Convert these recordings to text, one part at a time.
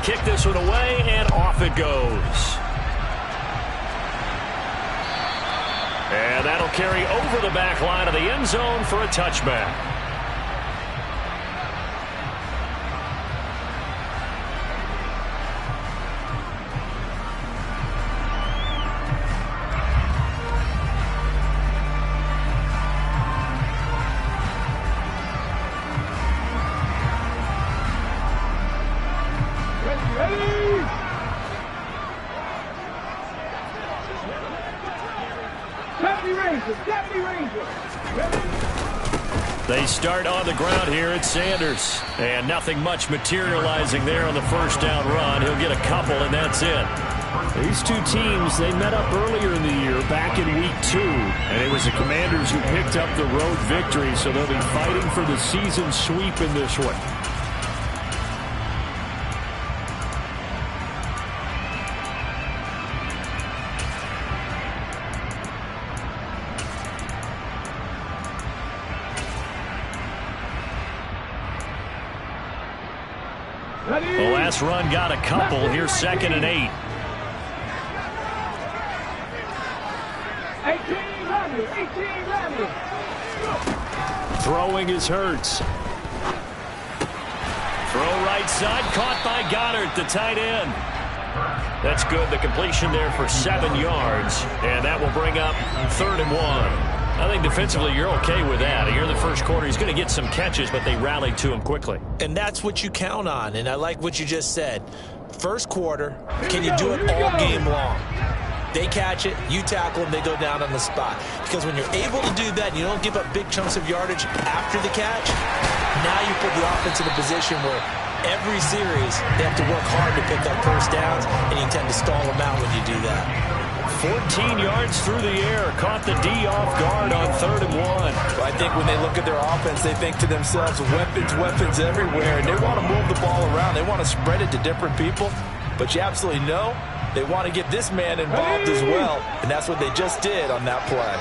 kick this one away, and off it goes. And that'll carry over the back line of the end zone for a touchback. They start on the ground here at Sanders. And nothing much materializing there on the first down run. He'll get a couple, and that's it. These two teams, they met up earlier in the year, back in week 2. And it was the Commanders who picked up the road victory, so they'll be fighting for the season sweep in this one. The last run got a couple. Here's 2nd and 8. 18-11. Throwing is Hurts. Throw right side, caught by Goddard, the tight end. That's good. The completion there for 7 yards. And that will bring up 3rd and 1. I think defensively you're okay with that. Here in the first quarter, he's going to get some catches, but they rallied to him quickly. And that's what you count on, and I like what you just said. First quarter, can you do it all game long? They catch it, you tackle them, they go down on the spot. Because when you're able to do that, and you don't give up big chunks of yardage after the catch, now you put the offense in a position where every series they have to work hard to pick up first downs, and you tend to stall them out when you do that. 14 yards through the air, caught the D off guard on 3rd and 1. Well, I think when they look at their offense, they think to themselves, weapons everywhere, and they want to move the ball around. They want to spread it to different people, but you absolutely know they want to get this man involved as well, and that's what they just did on that play.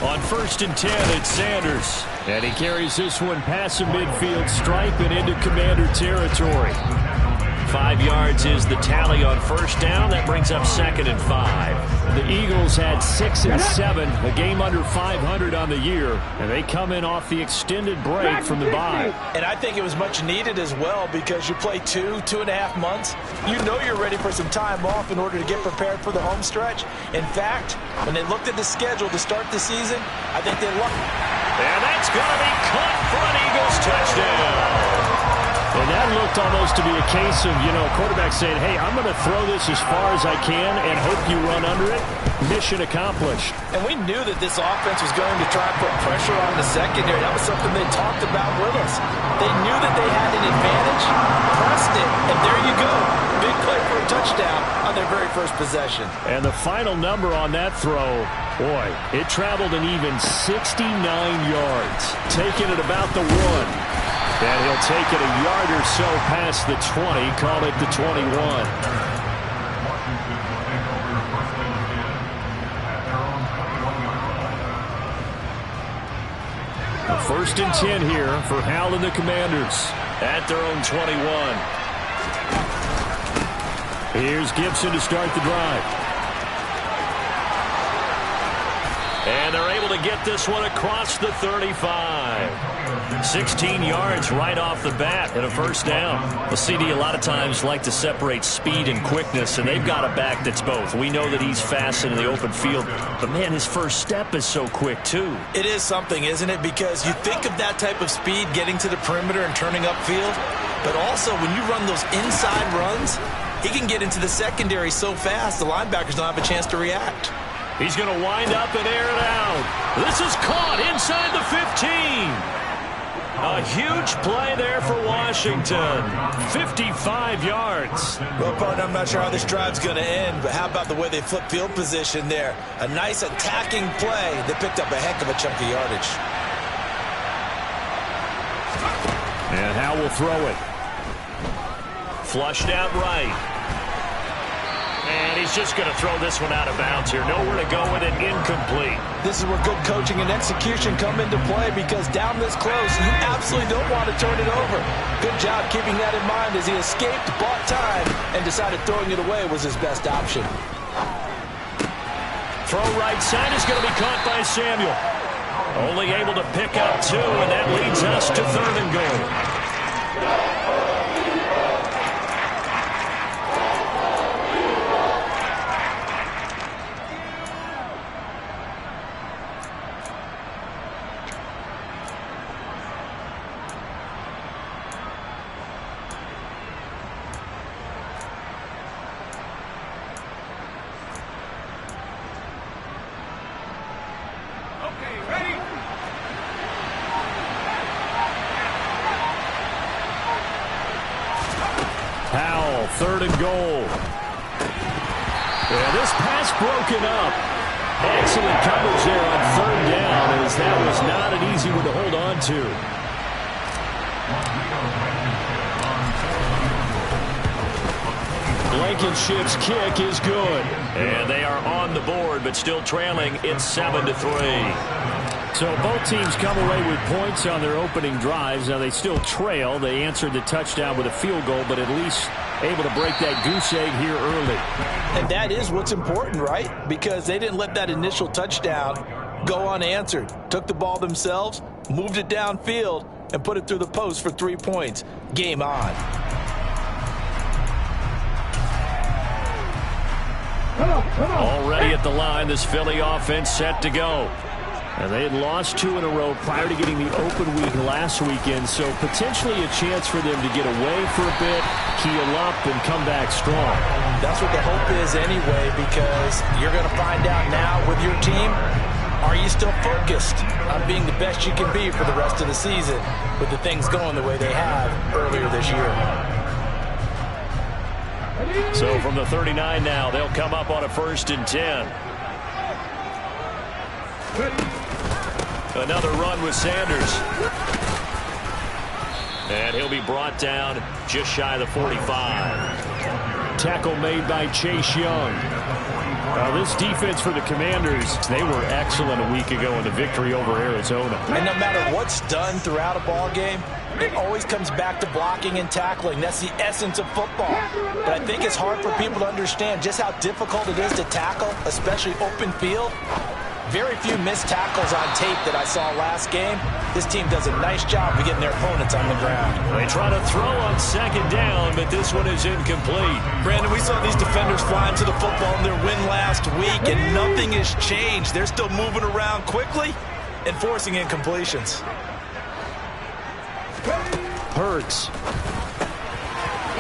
On 1st and 10, it's Sanders. And he carries this one past the midfield stripe and into Commander territory. 5 yards is the tally on first down. That brings up 2nd and 5. The Eagles had 6 and 7, a game under 500 on the year, and they come in off the extended break from the bye. And I think it was much needed as well because you play 2.5 months. You know you're ready for some time off in order to get prepared for the home stretch. In fact, when they looked at the schedule to start the season, I think they looked. And that's going to be caught for an Eagles touchdown. And that looked almost to be a case of, a quarterback saying, hey, I'm going to throw this as far as I can and hope you run under it. Mission accomplished. And we knew that this offense was going to try and put pressure on the secondary. That was something they talked about with us. They knew that they had an advantage, pressed it, and there you go. Big play for a touchdown on their very first possession. And the final number on that throw, boy, it traveled an even 69 yards, taking it about the 1. And he'll take it a yard or so past the 20, call it the 21. The 1st and 10 here for Hal and the Commanders at their own 21. Here's Gibson to start the drive. And they're able to get this one across the 35. 16 yards right off the bat and a first down. The CD a lot of times like to separate speed and quickness, and they've got a back that's both. We know that he's fast in the open field, but man, his first step is so quick too. It is something, isn't it? Because you think of that type of speed getting to the perimeter and turning upfield, but also when you run those inside runs, he can get into the secondary so fast the linebackers don't have a chance to react. He's going to wind up and air it out. This is caught inside the 15. A huge play there for Washington. 55 yards. Well, partner, I'm not sure how this drive's going to end, but how about the way they flip field position there? A nice attacking play that picked up a heck of a chunk of yardage. And Hal will throw it. Flushed out right. And he's just going to throw this one out of bounds here. Nowhere to go with it. Incomplete. This is where good coaching and execution come into play, because down this close, you absolutely don't want to turn it over. Good job keeping that in mind as he escaped, bought time, and decided throwing it away was his best option. Throw right side is going to be caught by Samuel. Only able to pick up 2, and that leads us to 3rd and goal. Powell, 3rd and goal. Yeah, this pass broken up. Excellent coverage there on 3rd down, as that was not an easy one to hold on to. Blankenship's kick is good. And they are on the board, but still trailing. It's 7-3. So both teams come away with points on their opening drives. Now they still trail. They answered the touchdown with a field goal, but at least able to break that goose egg here early. And that is what's important, right? Because they didn't let that initial touchdown go unanswered. Took the ball themselves, moved it downfield, and put it through the post for 3 points. Game on. Already at the line, this Philly offense set to go. And they had lost 2 in a row prior to getting the open week last weekend, so potentially a chance for them to get away for a bit, keel up, and come back strong. That's what the hope is anyway, because you're going to find out now with your team, are you still focused on being the best you can be for the rest of the season with the things going the way they have earlier this year? So from the 39 now, they'll come up on a 1st and 10. Another run with Sanders. And he'll be brought down just shy of the 45. Tackle made by Chase Young. This defense for the Commanders, they were excellent a week ago in the victory over Arizona. And no matter what's done throughout a ball game, it always comes back to blocking and tackling. That's the essence of football. But I think it's hard for people to understand just how difficult it is to tackle, especially open field. Very few missed tackles on tape that I saw last game. This team does a nice job of getting their opponents on the ground. They try to throw on 2nd down, but this one is incomplete. Brandon, we saw these defenders flying to the football in their win last week, and nothing has changed. They're still moving around quickly and forcing incompletions. Hurts.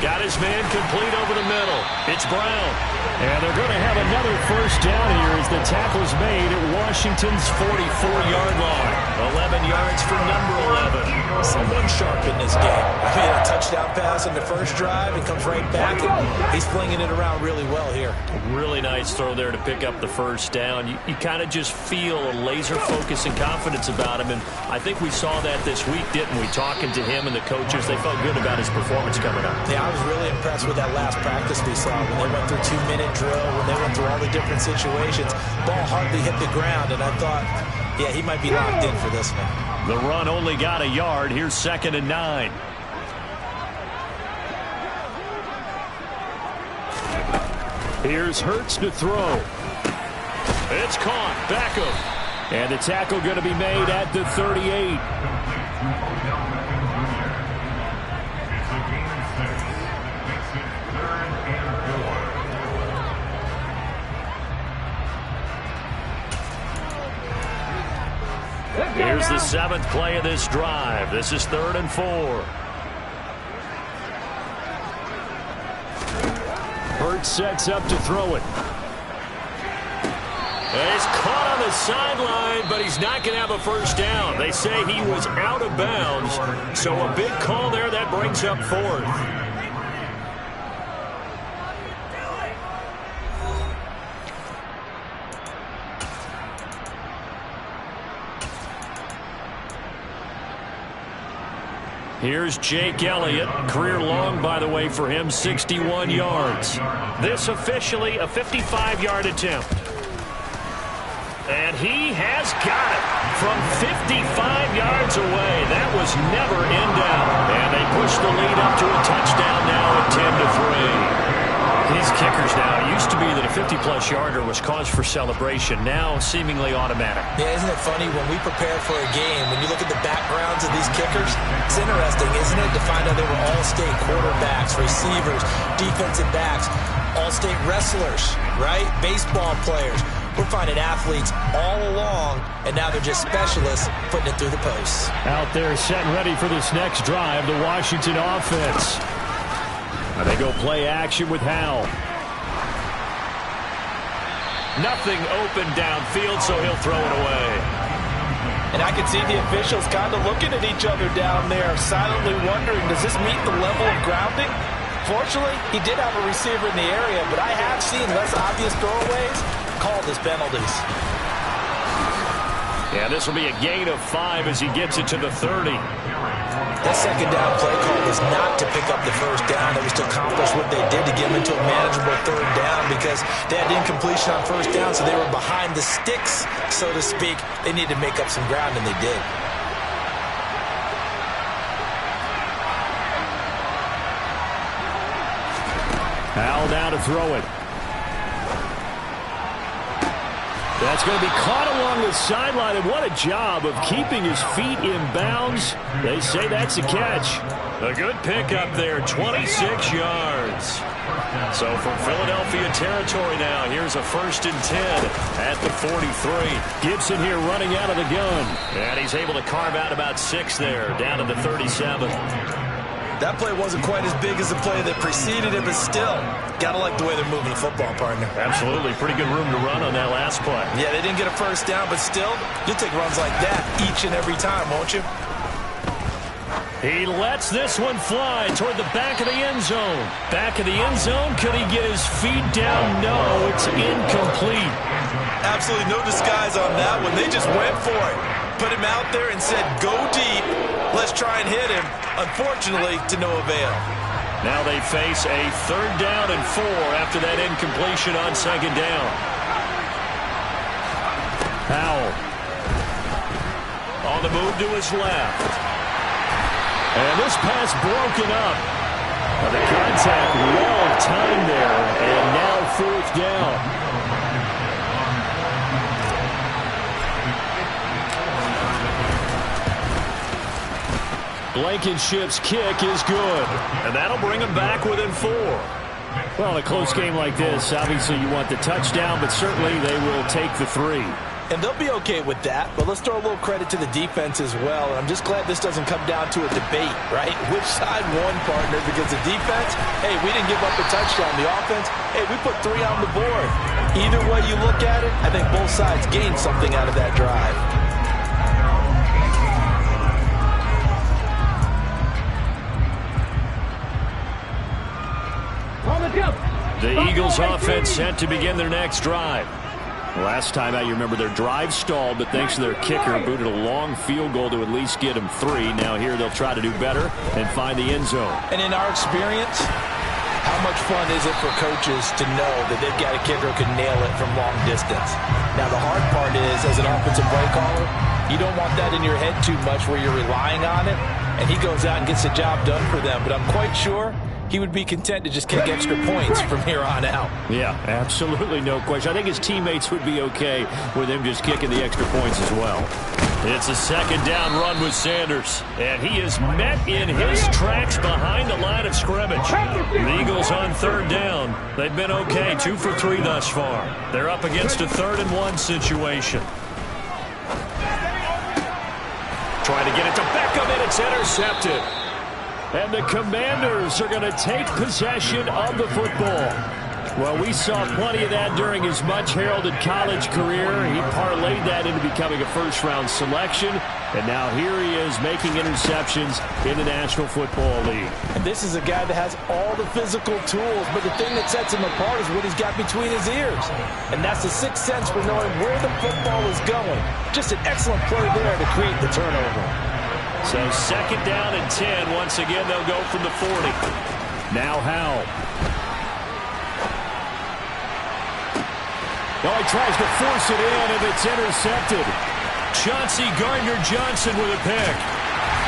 Got his man complete over the middle. It's Brown. And they're going to have another 1st down here as the tackle's made at Washington's 44-yard line. 11 yards for number 11. Someone sharp in this game. He had a touchdown pass in the first drive. He comes right back, and he's flinging it around really well here. Really nice throw there to pick up the 1st down. You kind of just feel a laser focus and confidence about him, and I think we saw that this week, didn't we? Talking to him and the coaches, they felt good about his performance coming up. Yeah, I was really impressed with that last practice we saw when they went through 2-minute drill, when they went through all the different situations. Ball hardly hit the ground, and I thought, yeah, he might be locked in for this one. The run only got a yard. Here's 2nd and 9. Here's Hurts to throw. It's caught. Beckham. And the tackle going to be made at the 38. Here's the 7th play of this drive. This is 3rd and 4. Hurts sets up to throw it. He's caught on the sideline, but he's not going to have a 1st down. They say he was out of bounds, so a big call there that brings up 4th. Here's Jake Elliott. Career long, by the way, for him, 61 yards. This officially a 55-yard attempt. And he has got it from 55 yards away. That was never in doubt. And they push the lead up to a touchdown now at 10-3. These kickers now, it used to be that a 50-plus yarder was cause for celebration. Now seemingly automatic. Yeah, isn't it funny when we prepare for a game, when you look at the backgrounds of these kickers, it's interesting, isn't it, to find out they were all-state quarterbacks, receivers, defensive backs, all-state wrestlers, right? Baseball players. We're finding athletes all along, and now they're just specialists putting it through the posts. Out there set and ready for this next drive, the Washington offense. They go play action with Howell. Nothing open downfield, so he'll throw it away. And I can see the officials kind of looking at each other down there, silently wondering, does this meet the level of grounding? Fortunately, he did have a receiver in the area, but I have seen less obvious throwaways called as penalties. Yeah, this will be a gain of 5 as he gets it to the 30. That second down play call was not to pick up the first down. It was to accomplish what they did to get them into a manageable third down because they had incompletion on first down, so they were behind the sticks, so to speak. They needed to make up some ground, and they did. Howell now to throw it. That's going to be caught along the sideline, and what a job of keeping his feet in bounds. They say that's a catch. A good pickup there, 26 yards. So from Philadelphia territory now, here's a 1st and 10 at the 43. Gibson here running out of the gun. And he's able to carve out about 6 there, down to the 37. That play wasn't quite as big as the play that preceded it, but still, gotta like the way they're moving the football, partner. Absolutely. Pretty good room to run on that last play. Yeah, they didn't get a first down, but still, you'll take runs like that each and every time, won't you? He lets this one fly toward the back of the end zone. Back of the end zone. Could he get his feet down? No, it's incomplete. Absolutely no disguise on that one. They just went for it. Put him out there and said, go deep. Let's try and hit him. Unfortunately, to no avail. Now they face a 3rd down and 4 after that incompletion on 2nd down. Howell. On the move to his left. And this pass broken up. The contact, long time there, and now 4th down. Blankenship's kick is good. And that'll bring him back within 4. Well, in a close game like this, obviously you want the touchdown, but certainly they will take the 3. And they'll be okay with that, but let's throw a little credit to the defense as well. And I'm just glad this doesn't come down to a debate, right? Which side won, partner? Because the defense, hey, we didn't give up a touchdown. The offense, hey, we put 3 on the board. Either way you look at it, I think both sides gained something out of that drive. The Eagles offense set to begin their next drive. Last time out, you remember their drive stalled, but thanks to their kicker, booted a long field goal to at least get them 3. Now here they'll try to do better and find the end zone. And in our experience, how much fun is it for coaches to know that they've got a kicker who can nail it from long distance? Now the hard part is, as an offensive play caller, you don't want that in your head too much where you're relying on it, and he goes out and gets the job done for them. But I'm quite sure he would be content to just kick extra points from here on out. Yeah, absolutely no question. I think his teammates would be okay with him just kicking the extra points as well. It's a 2nd down run with Sanders, and he is met in his tracks behind the line of scrimmage. The Eagles on 3rd down. They've been okay, 2 for 3 thus far. They're up against a 3rd and 1 situation. Trying to get it to Beckham, and it's intercepted. And the Commanders are going to take possession of the football. Well, we saw plenty of that during his much-heralded college career. He parlayed that into becoming a first-round selection. And now here he is making interceptions in the National Football League. And this is a guy that has all the physical tools, but the thing that sets him apart is what he's got between his ears. And that's the sixth sense for knowing where the football is going. Just an excellent play there to create the turnover. So second down and 10. Once again, they'll go from the 40. Now Howell. Oh, he tries to force it in, and it's intercepted. Chauncey Gardner-Johnson with a pick.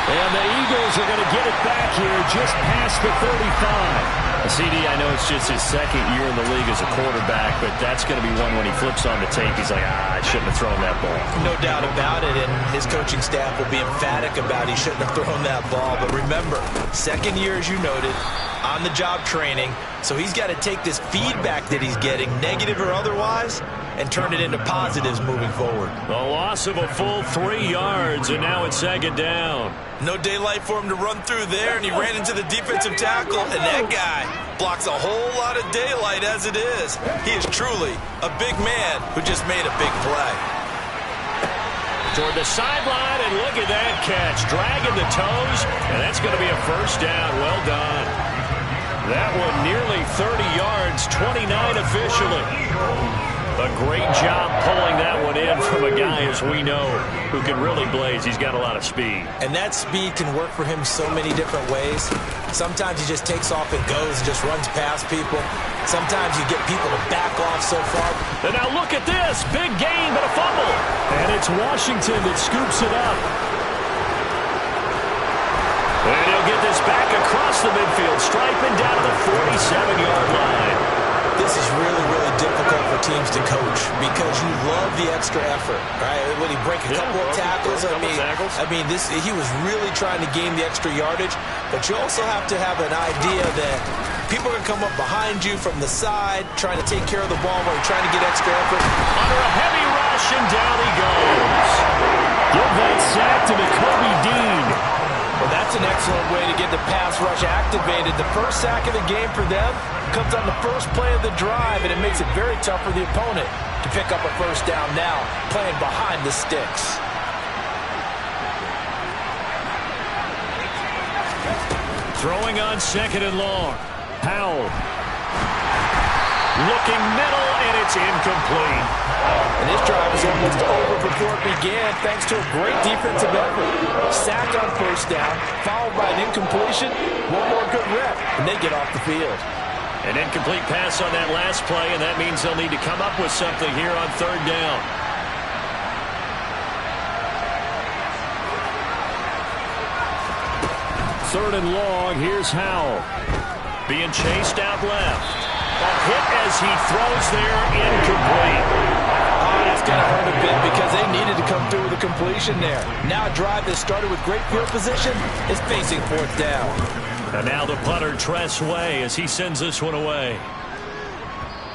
And the Eagles are going to get it back here just past the 35. CD, I know it's just his second year in the league as a quarterback, but that's going to be one when he flips on the tape. He's like, I shouldn't have thrown that ball. No doubt about it, and his coaching staff will be emphatic about he shouldn't have thrown that ball. But remember, second year, as you noted, on-the-job training, so he's got to take this feedback that he's getting, negative or otherwise, and turn it into positives moving forward. The loss of a full 3 yards, and now it's second down. No daylight for him to run through there, and he ran into the defensive tackle, and that guy blocks a whole lot of daylight as it is. He is truly a big man who just made a big play. Toward the sideline, and look at that catch. Dragging the toes, and that's going to be a first down. Well done. That one nearly 30 yards, 29 officially. A great job pulling that one in from a guy, as we know, who can really blaze. He's got a lot of speed. And that speed can work for him so many different ways. Sometimes he just takes off and goes and just runs past people. Sometimes you get people to back off so far. And now look at this. Big gain, but a fumble. And it's Washington that scoops it up. And he'll get this back across the midfield, striping down to the 47-yard line. This is really, really difficult for teams to coach because you love the extra effort, right? When he break a couple of tackles, he was really trying to gain the extra yardage, but you also have to have an idea that people are going to come up behind you from the side, trying to take care of the ball while you're trying to get extra effort. Under a heavy rush, and down he goes. Give that sack to Nakobe Dean. Well, that's an excellent way to get the pass rush activated. The first sack of the game for them comes on the first play of the drive, and it makes it very tough for the opponent to pick up a first down now, playing behind the sticks. Throwing on second and long. Howell. Looking middle, and it's incomplete. And this drive is almost over before it began, thanks to a great defensive effort. Sack on first down, followed by an incompletion. One more good rep, and they get off the field. An incomplete pass on that last play, and that means they'll need to come up with something here on third down. Third and long, here's Howell. Being chased out left. A hit as he throws there, incomplete. Oh, that's going to hurt a bit because they needed to come through with a completion there. Now a drive that started with great field position is facing fourth down. And now the punter, Tress Way, as he sends this one away.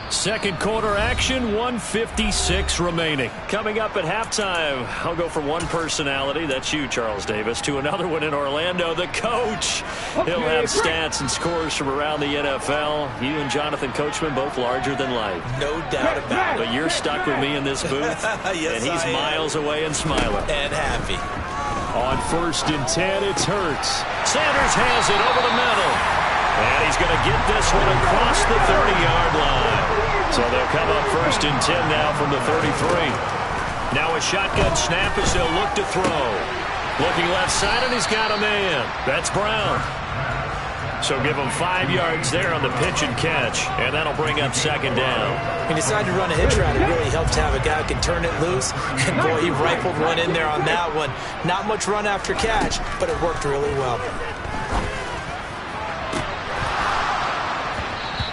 Second quarter action, 1:56 remaining. Coming up at halftime, I'll go from one personality, that's you, Charles Davis, to another one in Orlando, the coach. He'll have stats and scores from around the NFL. You and Jonathan Coachman, both larger than life. No doubt about it. But you're stuck with me in this booth, yes, and he's miles away and smiling. And happy. On 1st and 10, it's Hurts. Sanders has it over the middle. And he's going to get this one across the 30-yard line. So they'll come up 1st and 10 now from the 33. Now a shotgun snap as they'll look to throw. Looking left side, and he's got a man. That's Brown. So give him 5 yards there on the pitch and catch, and that'll bring up second down. He decided to run a hitch route. It really helped to have a guy who can turn it loose. And, boy, he rifled one in there on that one. Not much run after catch, but it worked really well.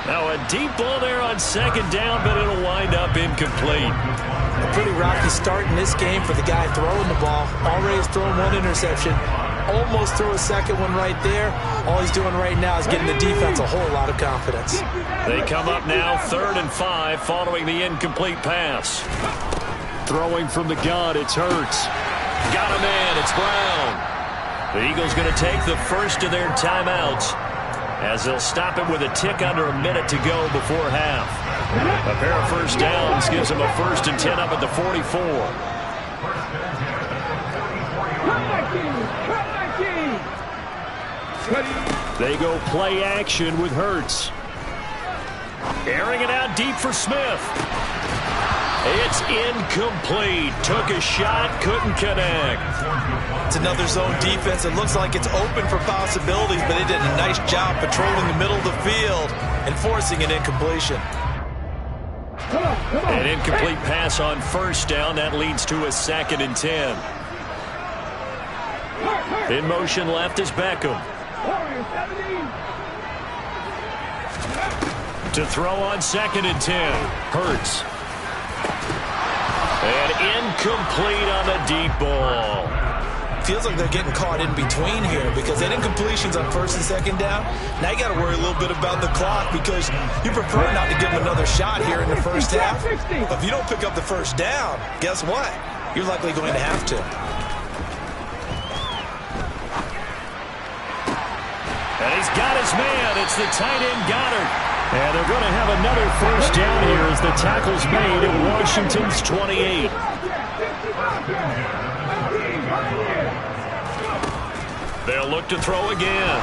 Now a deep ball there on second down, but it'll wind up incomplete. A pretty rocky start in this game for the guy throwing the ball. Already has thrown one interception. Almost threw a second one right there. All he's doing right now is getting the defense a whole lot of confidence. They come up now 3rd and 5 following the incomplete pass. Throwing from the gun, it's Hurts. Got a man, it's Brown. The Eagles going to take the first of their timeouts, as they'll stop it with a tick under a minute to go before half. A pair of first downs gives them a 1st and 10 up at the 44. They go play action with Hurts. Airing it out deep for Smith. It's incomplete. Took a shot, couldn't connect. It's another zone defense. It looks like it's open for possibilities, but they did a nice job patrolling the middle of the field and forcing an incompletion. An incomplete pass on first down. That leads to a 2nd and 10. In motion left is Beckham. To throw on 2nd and 10. Hurts. And incomplete on the deep ball. Feels like they're getting caught in between here because that incompletion's on 1st and 2nd down. Now you got to worry a little bit about the clock because you prefer not to give them another shot here in the first half. But if you don't pick up the first down, guess what? You're likely going to have to. And he's got his man. It's the tight end Goddard. And they're going to have another first down here as the tackle's made at Washington's 28. They'll look to throw again.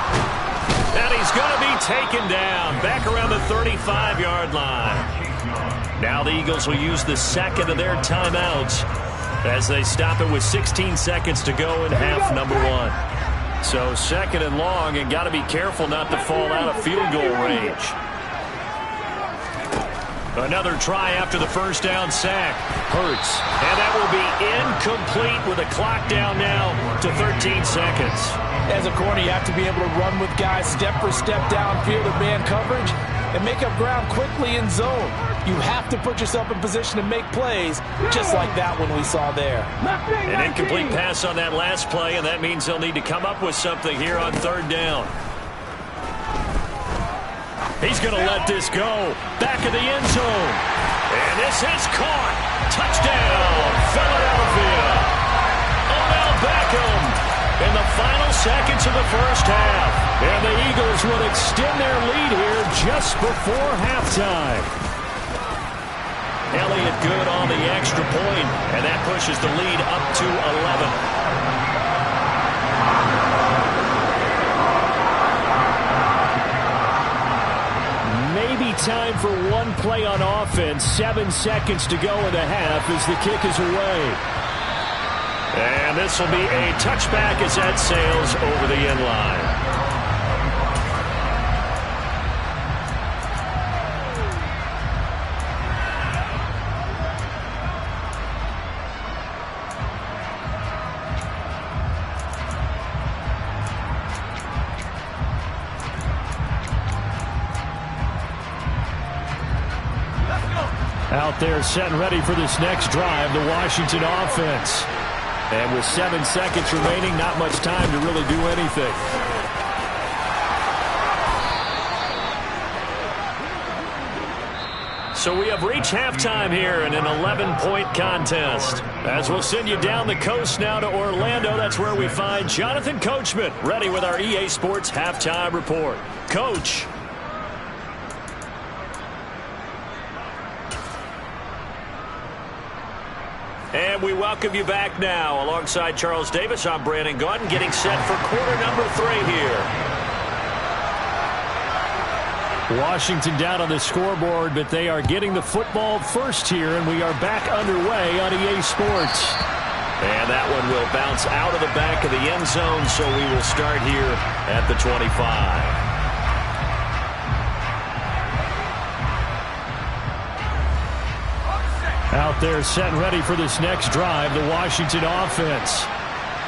And he's going to be taken down back around the 35-yard line. Now the Eagles will use the 2nd of their timeouts as they stop it with 16 seconds to go in half number 1. So 2nd and long, and got to be careful not to fall out of field goal range. Another try after the first down sack. Hurts. And that will be incomplete with a clock down now to 13 seconds. As a corner, you have to be able to run with guys step for step downfield in man coverage and make up ground quickly in zone. You have to put yourself in position to make plays, just like that one we saw there. An incomplete pass on that last play, and that means they'll need to come up with something here on 3rd down. He's going to let this go. Back of the end zone. And this is caught. Touchdown, Philadelphia. Odell Beckham in the final seconds of the first half. And the Eagles will extend their lead here just before halftime. Elliott good on the extra point, and that pushes the lead up to 11. Time for one play on offense. 7 seconds to go in the half as the kick is away. And this will be a touchback as that sails over the end line. Out there set and ready for this next drive, the Washington offense. And with 7 seconds remaining, not much time to really do anything. So we have reached halftime here in an 11-point contest. As we'll send you down the coast now to Orlando, that's where we find Jonathan Coachman, ready with our EA Sports Halftime Report. Coach. And we welcome you back now. Alongside Charles Davis, I'm Brandon Gaudin, getting set for quarter number 3 here. Washington down on the scoreboard, but they are getting the football first here, and we are back underway on EA Sports. And that one will bounce out of the back of the end zone, so we will start here at the 25. Out there set and ready for this next drive, the Washington offense.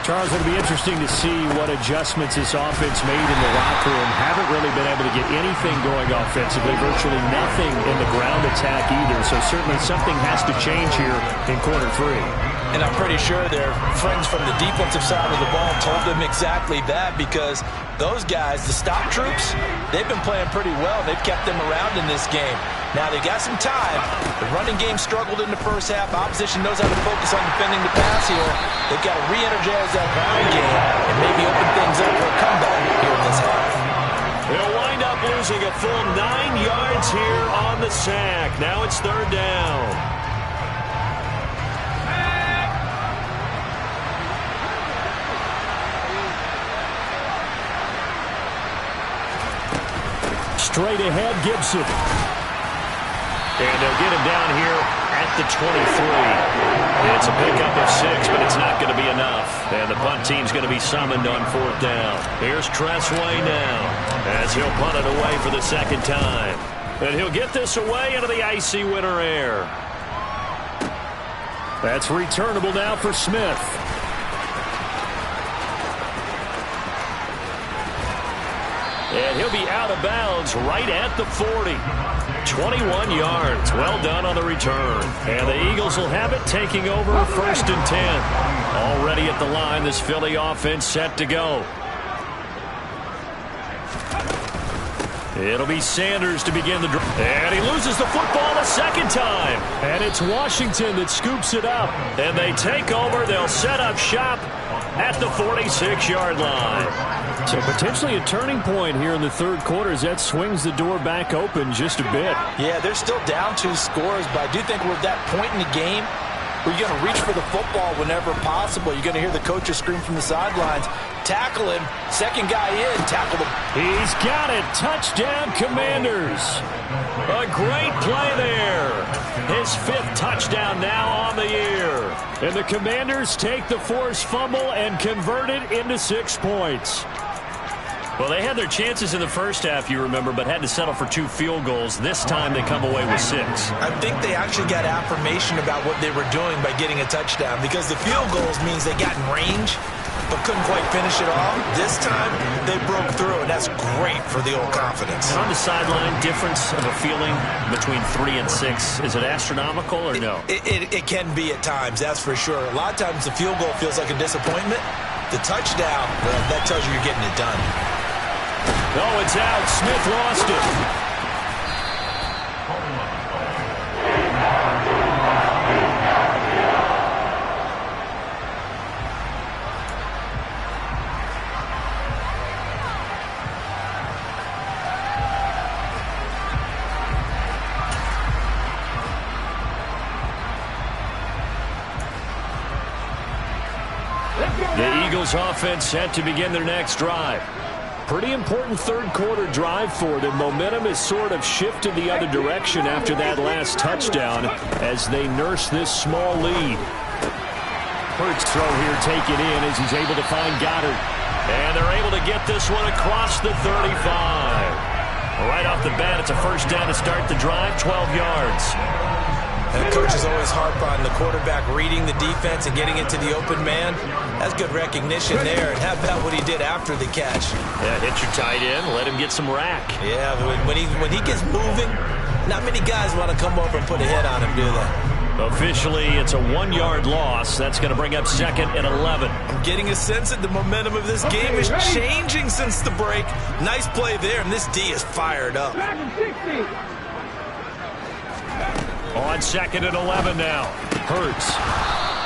Charles, it'll be interesting to see what adjustments this offense made in the locker room. Haven't really been able to get anything going offensively, virtually nothing in the ground attack either. So certainly something has to change here in quarter 3. And I'm pretty sure their friends from the defensive side of the ball told them exactly that, because those guys, the stop troops, they've been playing pretty well. They've kept them around in this game. Now they got some time. The running game struggled in the first half. Opposition knows how to focus on defending the pass here. They've got to re-energize that ground game and maybe open things up for a comeback here in this half. They'll wind up losing a full 9 yards here on the sack. Now it's 3rd down. Straight ahead, Gibson. And they'll get him down here at the 23. It's a pickup of 6, but it's not going to be enough. And the punt team's going to be summoned on 4th down. Here's Tressway now as he'll punt it away for the 2nd time. And he'll get this away into the icy winter air. That's returnable now for Smith. And he'll be out of bounds right at the 40. 21 yards. Well done on the return. And the Eagles will have it, taking over 1st and 10. Already at the line, this Philly offense set to go. It'll be Sanders to begin the drive. And he loses the football the 2nd time. And it's Washington that scoops it up. And they take over. They'll set up shop at the 46-yard line. So potentially a turning point here in the 3rd quarter as that swings the door back open just a bit. Yeah, they're still down 2 scores, but I do think we're at that point in the game where you're going to reach for the football whenever possible. You're going to hear the coaches scream from the sidelines. Tackle him. 2nd guy in. Tackle him. He's got it. Touchdown, Commanders. A great play there. His 5th touchdown now on the year. And the Commanders take the forced fumble and convert it into 6 points. Well, they had their chances in the first half, you remember, but had to settle for 2 field goals. This time they come away with 6. I think they actually got affirmation about what they were doing by getting a touchdown, because the field goals means they got in range but couldn't quite finish it off. This time they broke through, and that's great for the old confidence. And on the sideline, difference of a feeling between 3 and 6, is it astronomical or no? It can be at times, that's for sure. A lot of times the field goal feels like a disappointment. The touchdown, well, that tells you you're getting it done. Oh, it's out. Smith lost it. The Eagles offense set to begin their next drive. Pretty important 3rd quarter drive for them. Momentum has sort of shifted the other direction after that last touchdown as they nurse this small lead. Hurts throw here taken in as he's able to find Goddard. And they're able to get this one across the 35. Right off the bat, it's a 1st down to start the drive, 12 yards. And coaches always harp on the quarterback reading the defense and getting into the open man. That's good recognition there. And how about what he did after the catch? Yeah, hit your tight end, let him get some rack. Yeah, when he gets moving, not many guys want to come over and put a hit on him, do they? Officially, it's a 1-yard loss. That's going to bring up 2nd and 11. I'm getting a sense that the momentum of this game is changing since the break. Nice play there, and this D is fired up. On 2nd and 11 now. Hurts.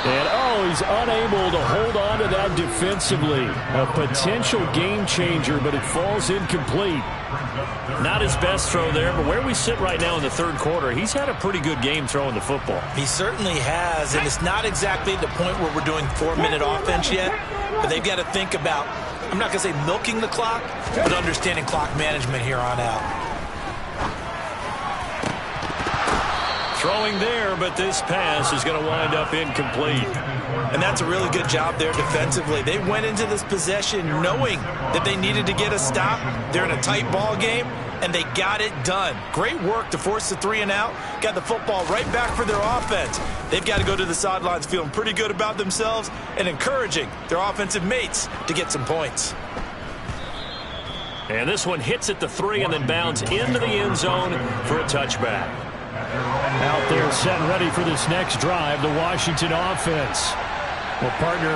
And, he's unable to hold on to that defensively. A potential game changer, but it falls incomplete. Not his best throw there, but where we sit right now in the 3rd quarter, he's had a pretty good game throwing the football. He certainly has, and it's not exactly the point where we're doing 4-minute offense yet, but they've got to think about, I'm not going to say milking the clock, but understanding clock management here on out. Throwing there, but this pass is going to wind up incomplete. And that's a really good job there defensively. They went into this possession knowing that they needed to get a stop. They're in a tight ball game, and they got it done. Great work to force the 3 and out. Got the football right back for their offense. They've got to go to the sidelines feeling pretty good about themselves and encouraging their offensive mates to get some points. And this one hits at the 3 and then bounds into the end zone for a touchback. Out there set ready for this next drive, the Washington offense. Well, partner,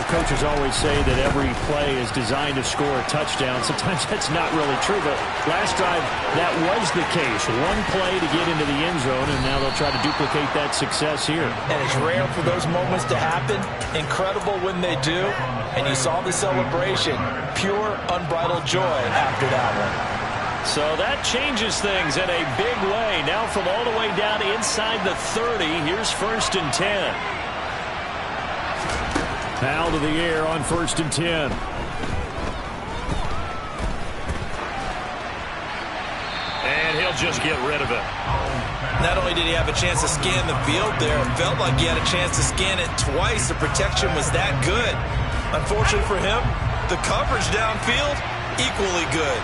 coaches always say that every play is designed to score a touchdown. Sometimes that's not really true, but last drive, that was the case. One play to get into the end zone, and now they'll try to duplicate that success here. And it's rare for those moments to happen. Incredible when they do. And you saw the celebration. Pure, unbridled joy after that one. So that changes things in a big way. Now from all the way down inside the 30, here's 1st and 10. Out of the air on 1st and 10. And he'll just get rid of it. Not only did he have a chance to scan the field there, it felt like he had a chance to scan it twice. The protection was that good. Unfortunately for him, the coverage downfield, equally good.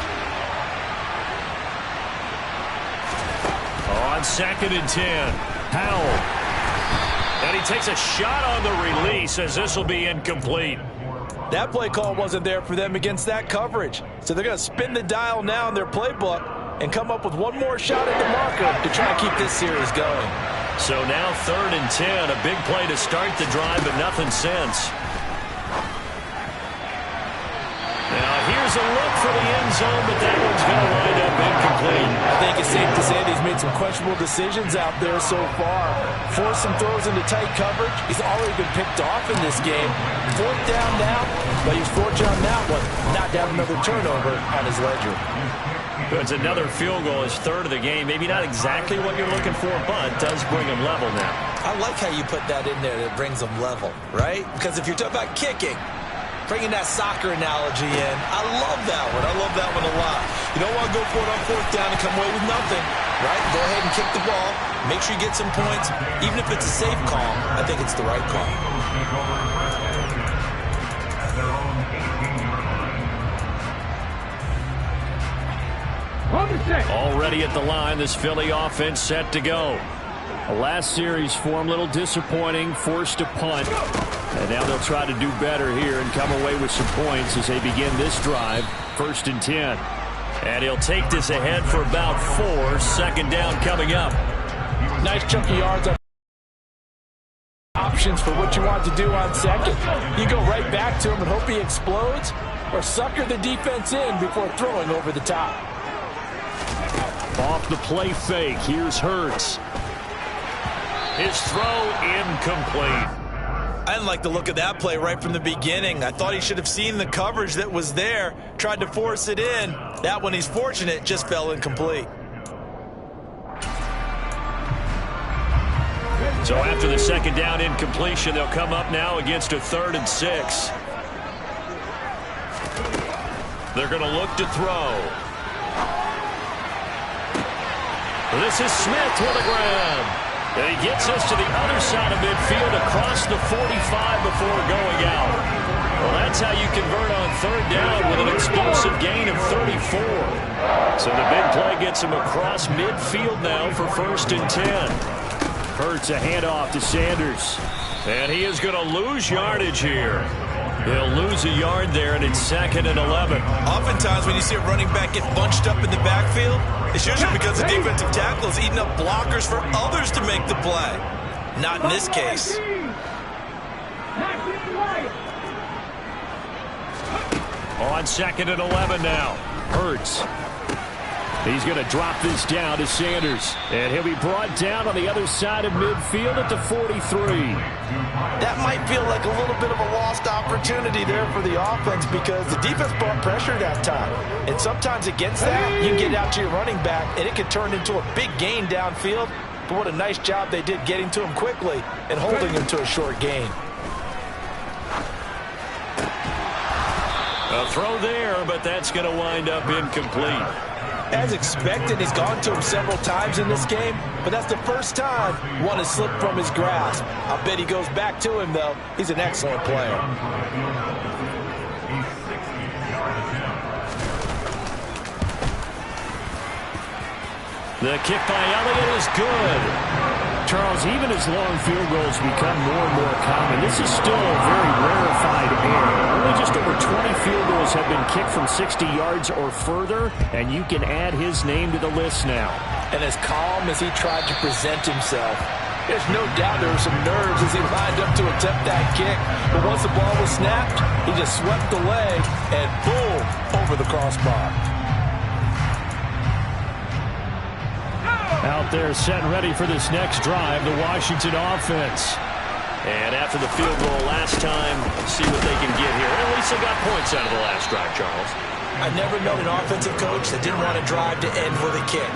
On 2nd and 10, Howell. And he takes a shot on the release as this will be incomplete. That play call wasn't there for them against that coverage. So they're going to spin the dial now in their playbook and come up with one more shot at the marker to try to keep this series going. So now 3rd and 10, a big play to start the drive, but nothing since. Now here's a look for the end zone, but that one's going to wind up incomplete. I think it's safe to say that he's made some questionable decisions out there so far. Forced some throws into tight coverage. He's already been picked off in this game. 4th down now, but he's fortunate on that one. Not to have another turnover on his ledger. It's another field goal, his 3rd of the game. Maybe not exactly what you're looking for, but does bring him level now. I like how you put that in there that brings them level, right? Because if you're talking about kicking, bringing that soccer analogy in, I love that one. I love that one a lot. You don't want to go for it on 4th down and come away with nothing, right? Go ahead and kick the ball. Make sure you get some points. Even if it's a safe call, I think it's the right call. Already at the line, this Philly offense set to go. Last series for him, a little disappointing, forced a punt. And now they'll try to do better here and come away with some points as they begin this drive. 1st and 10. And he'll take this ahead for about 4. 2nd down coming up. Nice chunky yards on options for what you want to do on 2nd. You go right back to him and hope he explodes, or sucker the defense in before throwing over the top. Off the play fake, here's Hurts. His throw incomplete. I didn't like the look of that play right from the beginning. I thought he should have seen the coverage that was there, tried to force it in. That one, he's fortunate, just fell incomplete. So after the 2nd down incompletion, they'll come up now against a 3rd and 6. They're going to look to throw. This is Smith with a grab. And he gets us to the other side of midfield across the 45 before going out. Well, that's how you convert on 3rd down with an explosive gain of 34. So the big play gets him across midfield now for 1st and 10. Hurts a handoff to Sanders. And he is going to lose yardage here. He'll lose a yard there, and it's 2nd and 11. Oftentimes when you see a running back get bunched up in the backfield, it's usually because the defensive tackle is eating up blockers for others to make the play. Not in this case. On 2nd and 11 now. Hurts. He's going to drop this down to Sanders. And he'll be brought down on the other side of midfield at the 43. That might feel like a little bit of a lost opportunity there for the offense because the defense brought pressure that time. And sometimes against that, you get out to your running back, and it can turn into a big gain downfield. But what a nice job they did getting to him quickly and holding him to a short gain. A throw there, but that's going to wind up incomplete. As expected, he's gone to him several times in this game, but that's the first time one has slipped from his grasp. I'll bet he goes back to him, though. He's an excellent player. The kick by Elliott is good. Charles, even as long field goals become more and more common, this is still a very rarefied error. Only just over 20 field goals have been kicked from 60 yards or further, and you can add his name to the list now. And as calm as he tried to present himself, there's no doubt there were some nerves as he lined up to attempt that kick. But once the ball was snapped, he just swept the leg and boom, over the crossbar. Out there set and ready for this next drive, the Washington offense. And after the field goal last time, see what they can get here. At least they got points out of the last drive, Charles. I've never known an offensive coach that didn't want to drive to end with a kick.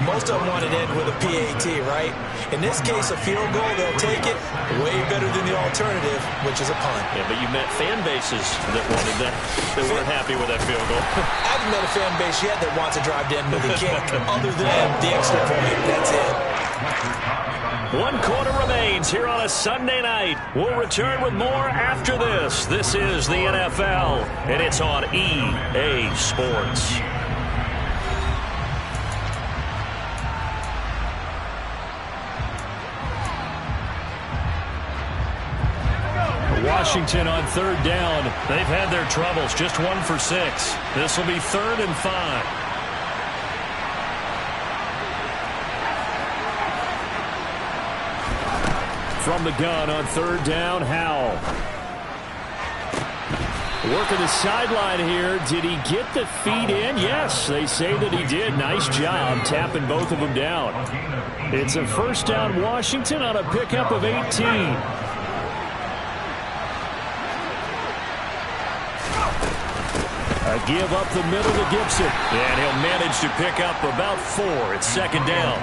Most of them want to end with a PAT, right? In this case, a field goal, they'll take it way better than the alternative, which is a punt. Yeah, but you met fan bases that wanted that, that weren't happy with that field goal. I haven't met a fan base yet that wants to drive to end with a kick, other than the extra point. That's it. 1 quarter remains here on a Sunday night. We'll return with more after this. This is the NFL, and it's on EA Sports. Washington on 3rd down. They've had their troubles, just 1 for 6. This will be 3rd and 5. From the gun on 3rd down, Howell. Working the sideline here. Did he get the feet in? Yes, they say that he did. Nice job tapping both of them down. It's a 1st down Washington on a pickup of 18. A give up the middle to Gibson. And he'll manage to pick up about 4. It's 2nd down.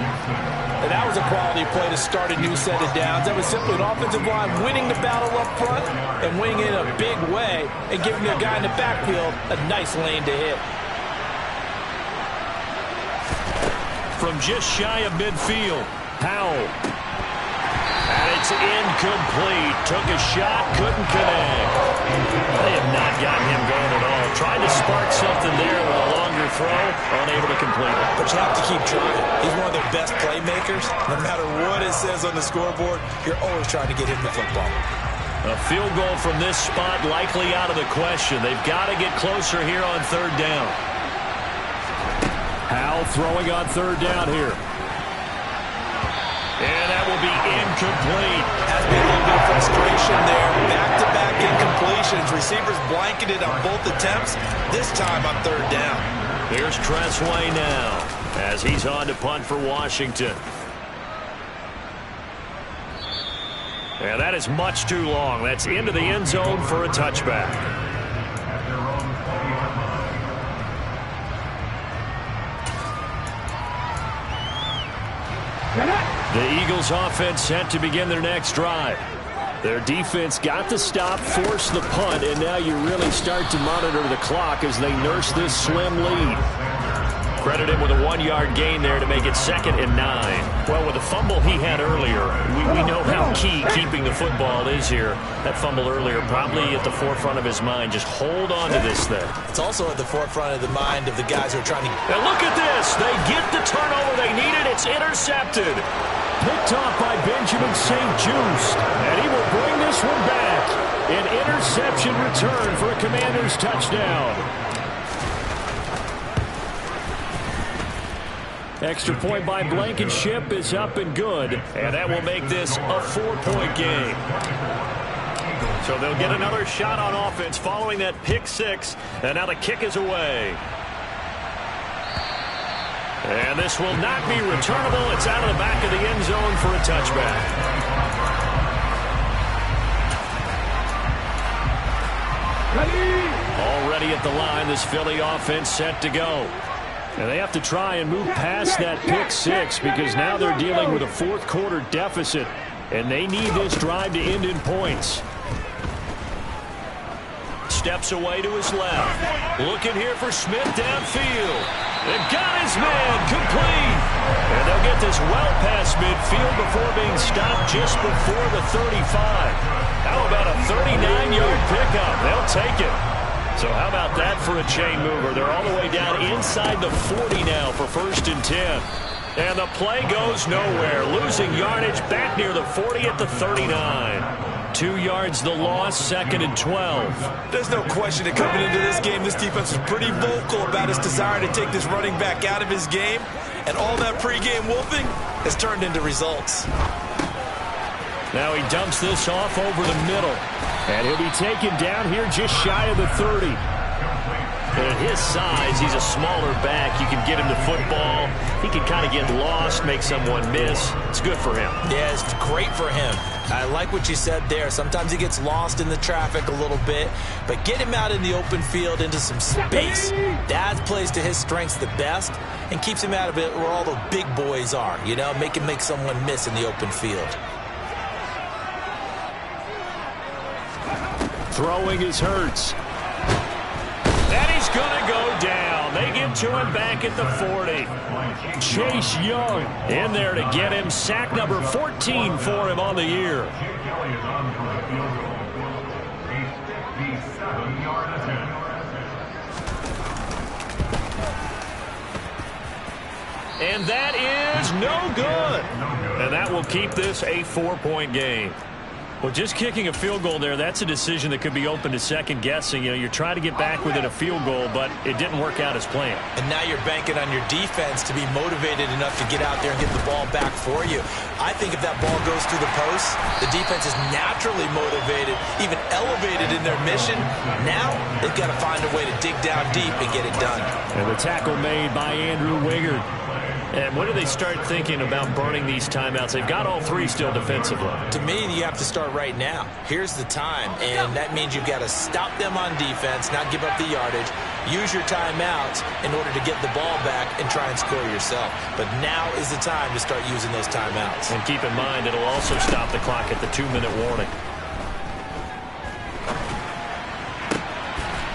And that was a quality play to start a new set of downs. That was simply an offensive line winning the battle up front and winning it in a big way and giving their guy in the backfield a nice lane to hit. From just shy of midfield, Powell. And it's incomplete. Took a shot, couldn't connect. They have not gotten him going at all. Tried to spark something there with a longer throw, unable to complete it. But you have to keep trying. He's one of their best playmakers. No matter what it says on the scoreboard, you're always trying to get him the football. A field goal from this spot likely out of the question. They've got to get closer here on 3rd down. Howell throwing on 3rd down here. And that will be incomplete. Has been a little bit of frustration there. Back-to-back incompletions. Receivers blanketed on both attempts. This time on 3rd down. Here's Tressway now as he's on to punt for Washington. And that is much too long. That's into the end zone for a touchback. The Eagles offense set to begin their next drive. Their defense got the stop, forced the punt, and now you really start to monitor the clock as they nurse this slim lead. Credit him with a 1-yard gain there to make it 2nd and 9. Well, with the fumble he had earlier, we know how key keeping the football is here. That fumble earlier probably at the forefront of his mind. Just hold on to this thing. It's also at the forefront of the mind of the guys who are trying to... And look at this. They get the turnover they needed. It's intercepted. Picked off by Benjamin St. Just, and he will bring this one back. An interception return for a Commanders touchdown. Extra point by Blankenship is up and good, and that will make this a 4-point game. So they'll get another shot on offense following that pick 6, and now the kick is away. And this will not be returnable. It's out of the back of the end zone for a touchback. Already at the line, this Philly offense set to go. And they have to try and move past that pick 6 because now they're dealing with a 4th quarter deficit, and they need this drive to end in points. Steps away to his left. Looking here for Smith downfield. They've got his man complete. And they'll get this well past midfield before being stopped just before the 35. How about a 39-yard pickup? They'll take it. So how about that for a chain mover? They're all the way down inside the 40 now for 1st and 10. And the play goes nowhere. Losing yardage back near the 40 at the 39. 2 yards the loss, 2nd and 12. There's no question that coming into this game, this defense is pretty vocal about its desire to take this running back out of his game. And all that pregame wolfing has turned into results. Now he dumps this off over the middle. And he'll be taken down here just shy of the 30. And at his size, he's a smaller back. You can get him the football. He can kind of get lost, make someone miss. It's good for him. Yeah, it's great for him. I like what you said there. Sometimes he gets lost in the traffic a little bit, but get him out in the open field into some space. That plays to his strengths the best and keeps him out of it where all the big boys are, you know, make someone miss in the open field. Throwing is Hurts. And he's going to go down. They give it to him back at the 40. Chase Young in there to get him. Sack number 14 for him on the year. And that is no good. And that will keep this a 4-point game. Well, just kicking a field goal there, that's a decision that could be open to second guessing. You know, you're trying to get back within a field goal, but it didn't work out as planned. And now you're banking on your defense to be motivated enough to get out there and get the ball back for you. I think if that ball goes through the post, the defense is naturally motivated, even elevated in their mission. Now they've got to find a way to dig down deep and get it done. And the tackle made by Andrew Wingard. And when do they start thinking about burning these timeouts? They've got all three still defensively. To me, you have to start right now. Here's the time, and that means you've got to stop them on defense, not give up the yardage, use your timeouts in order to get the ball back and try and score yourself. But now is the time to start using those timeouts. And keep in mind, it'll also stop the clock at the 2-minute warning.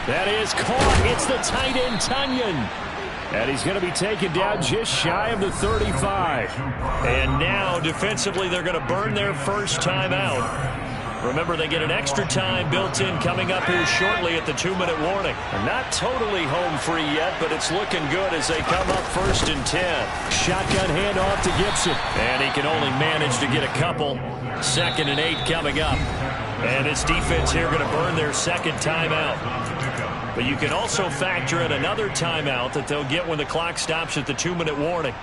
That is caught. It's the tight end, Tunyon. And he's going to be taken down just shy of the 35. And now, defensively, they're going to burn their first timeout. Remember, they get an extra time built in coming up here shortly at the 2-minute warning. And not totally home free yet, but it's looking good as they come up 1st and 10. Shotgun handoff to Gibson. And he can only manage to get a couple. 2nd and 8 coming up. And this defense here going to burn their second timeout. But you can also factor in another timeout that they'll get when the clock stops at the 2-minute warning.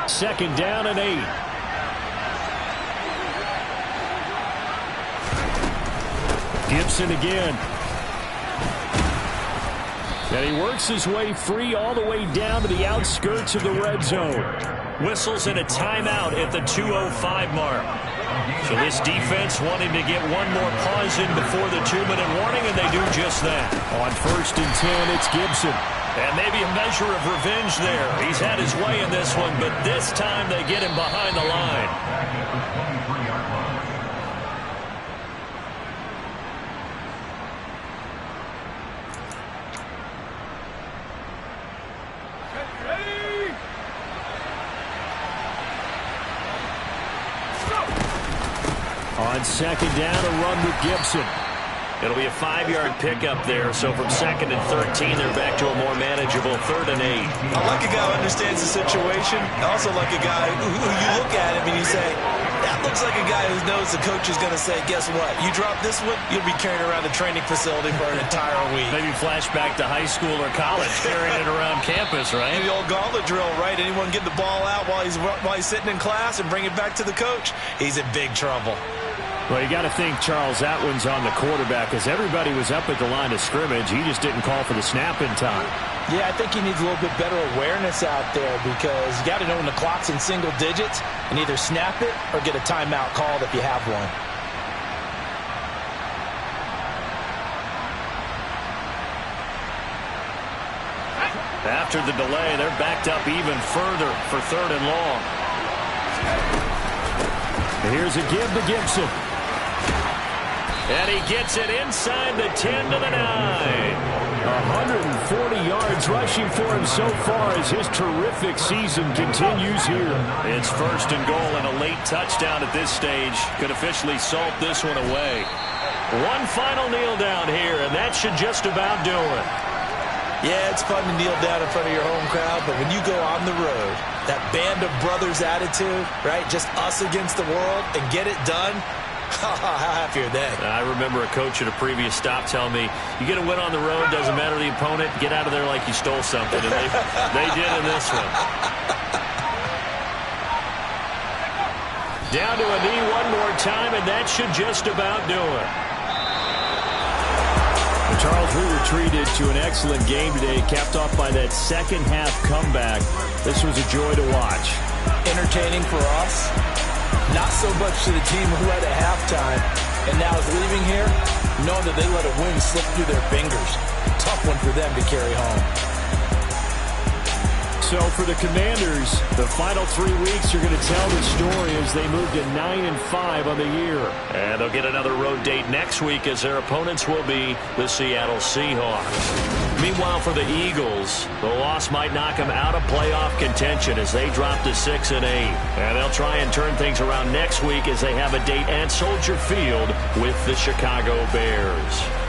2nd down and 8. Gibson again. And he works his way free all the way down to the outskirts of the red zone. Whistles in a timeout at the 2:05 mark. So this defense wanting to get one more pause in before the 2-minute warning, and they do just that. On 1st and 10, it's Gibson. And maybe a measure of revenge there. He's had his way in this one, but this time they get him behind the line. On 2nd down, a run with Gibson. It'll be a 5-yard pickup there, so from 2nd and 13, they're back to a more manageable 3rd and 8. I like a guy who understands the situation. I also like a guy who you look at him and you say, that looks like a guy who knows the coach is going to say, guess what? You drop this one, you'll be carrying around the training facility for an entire week. Maybe flashback to high school or college, carrying it around campus, right? The old gauntlet drill, right? Anyone get the ball out while he's sitting in class and bring it back to the coach? He's in big trouble. Well, you got to think Charles Atwin's on the quarterback as everybody was up at the line of scrimmage. He just didn't call for the snap in time. Yeah, I think he needs a little bit better awareness out there because you got to know when the clock's in single digits and either snap it or get a timeout called if you have one. After the delay, they're backed up even further for 3rd and long. Here's a give to Gibson. And he gets it inside the 10 to the 9. 140 yards rushing for him so far as his terrific season continues here. It's 1st and goal and a late touchdown at this stage could officially salt this one away. One final kneel down here, and that should just about do it. Yeah, it's fun to kneel down in front of your home crowd, but when you go on the road, that band of brothers attitude, right? Just us against the world and get it done. How happy are they? I remember a coach at a previous stop telling me, you get a win on the road, doesn't matter the opponent, get out of there like you stole something. And they did in this one. Down to a knee one more time, and that should just about do it. Charles, we were treated to an excellent game today, capped off by that second-half comeback. This was a joy to watch. Entertaining for us, not so much to the team who led at halftime, and now is leaving here, knowing that they let a win slip through their fingers. Tough one for them to carry home. So for the Commanders, the final 3 weeks are going to tell the story as they move to 9-5 on the year. And they'll get another road date next week as their opponents will be the Seattle Seahawks. Meanwhile, for the Eagles, the loss might knock them out of playoff contention as they drop to 6-8. And they'll try and turn things around next week as they have a date at Soldier Field with the Chicago Bears.